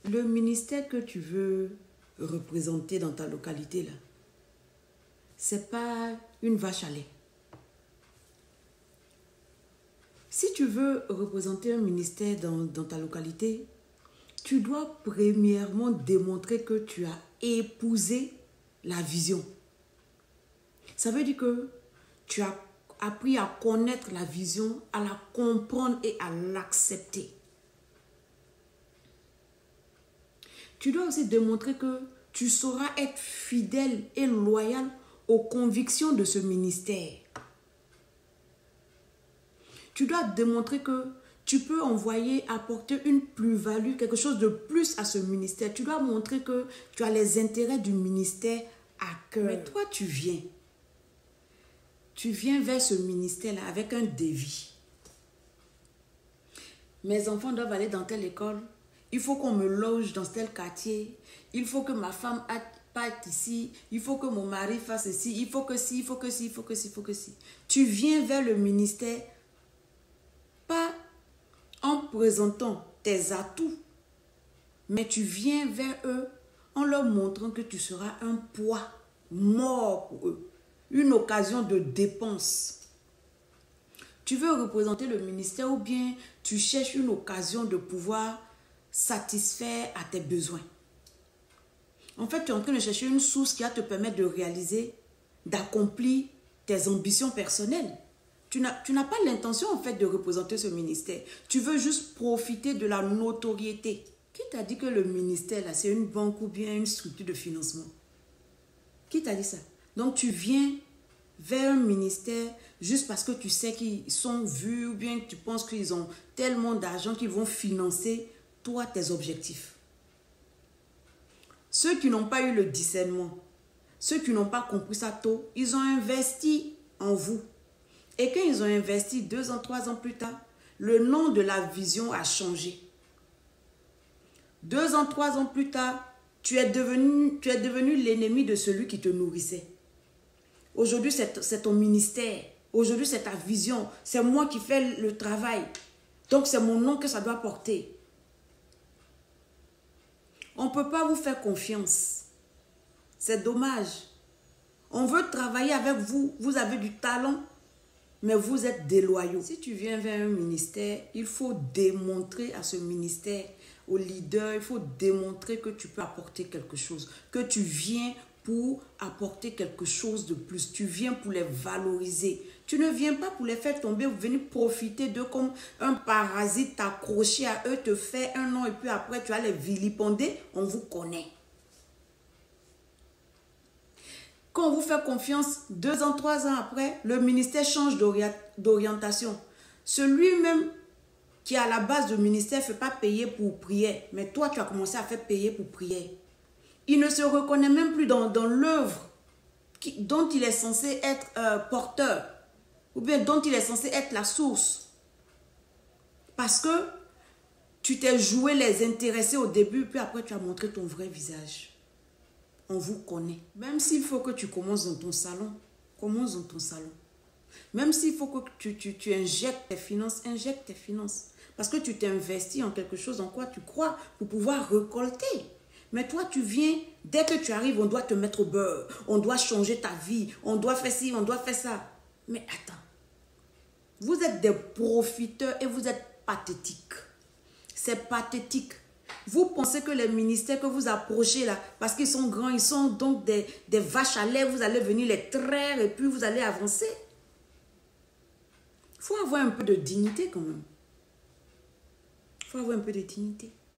Le ministère que tu veux représenter dans ta localité, là, c'est pas une vache à lait. Si tu veux représenter un ministère dans ta localité, tu dois premièrement démontrer que tu as épousé la vision. Ça veut dire que tu as appris à connaître la vision, à la comprendre et à l'accepter. Tu dois aussi démontrer que tu sauras être fidèle et loyal aux convictions de ce ministère. Tu dois démontrer que tu peux apporter une plus-value, quelque chose de plus à ce ministère. Tu dois montrer que tu as les intérêts du ministère à cœur. Mais toi, tu viens vers ce ministère-là avec un défi. Mes enfants doivent aller dans telle école. Il faut qu'on me loge dans tel quartier. Il faut que ma femme parte ici. Il faut que mon mari fasse ceci. Il faut que ci, il faut que ci, il faut que ci, il faut que ci. Tu viens vers le ministère pas en présentant tes atouts, mais tu viens vers eux en leur montrant que tu seras un poids mort pour eux. Une occasion de dépense. Tu veux représenter le ministère ou bien tu cherches une occasion de pouvoir satisfaire à tes besoins. En fait, tu es en train de chercher une source qui va te permettre de réaliser, d'accomplir tes ambitions personnelles. Tu n'as pas l'intention en fait de représenter ce ministère. Tu veux juste profiter de la notoriété. Qui t'a dit que le ministère là, c'est une banque ou bien une structure de financement? Qui t'a dit ça? Donc tu viens vers un ministère juste parce que tu sais qu'ils sont vus ou bien que tu penses qu'ils ont tellement d'argent qu'ils vont financer toi tes objectifs. Ceux qui n'ont pas eu le discernement, ceux qui n'ont pas compris ça tôt, ils ont investi en vous. Et quand ils ont investi 2 ans, 3 ans plus tard, le nom de la vision a changé. 2 ans, 3 ans plus tard, tu es devenu l'ennemi de celui qui te nourrissait. Aujourd'hui, c'est ton ministère. Aujourd'hui, c'est ta vision. C'est moi qui fais le travail. Donc, c'est mon nom que ça doit porter. On ne peut pas vous faire confiance. C'est dommage. On veut travailler avec vous. Vous avez du talent, mais vous êtes déloyaux. Si tu viens vers un ministère, il faut démontrer à ce ministère, au leader, il faut démontrer que tu peux apporter quelque chose, que tu viens pour apporter quelque chose de plus. Tu viens pour les valoriser. Tu ne viens pas pour les faire tomber, vous venez profiter d'eux comme un parasite, t'accrocher à eux, te faire un nom et puis après tu vas les vilipender. On vous connaît. Quand on vous fait confiance, 2 ans, 3 ans après, le ministère change d'orientation. Celui-même qui est à la base du ministère ne fait pas payer pour prière. Mais toi, tu as commencé à faire payer pour prière. Il ne se reconnaît même plus dans l'œuvre dont il est censé être porteur. Ou bien dont il est censé être la source. Parce que tu t'es joué les intéressés au début, puis après tu as montré ton vrai visage. On vous connaît. Même s'il faut que tu commences dans ton salon, commence dans ton salon. Même s'il faut que tu injectes tes finances, injecte tes finances. Parce que tu t'es investi en quelque chose en quoi tu crois pour pouvoir récolter. Mais toi, tu viens, dès que tu arrives, on doit te mettre au beurre. On doit changer ta vie. On doit faire ci, on doit faire ça. Mais attends. Vous êtes des profiteurs et vous êtes pathétiques. C'est pathétique. Vous pensez que les ministères que vous approchez là, parce qu'ils sont grands, ils sont donc des vaches à lait, vous allez venir les traire et puis vous allez avancer. Il faut avoir un peu de dignité quand même. Il faut avoir un peu de dignité.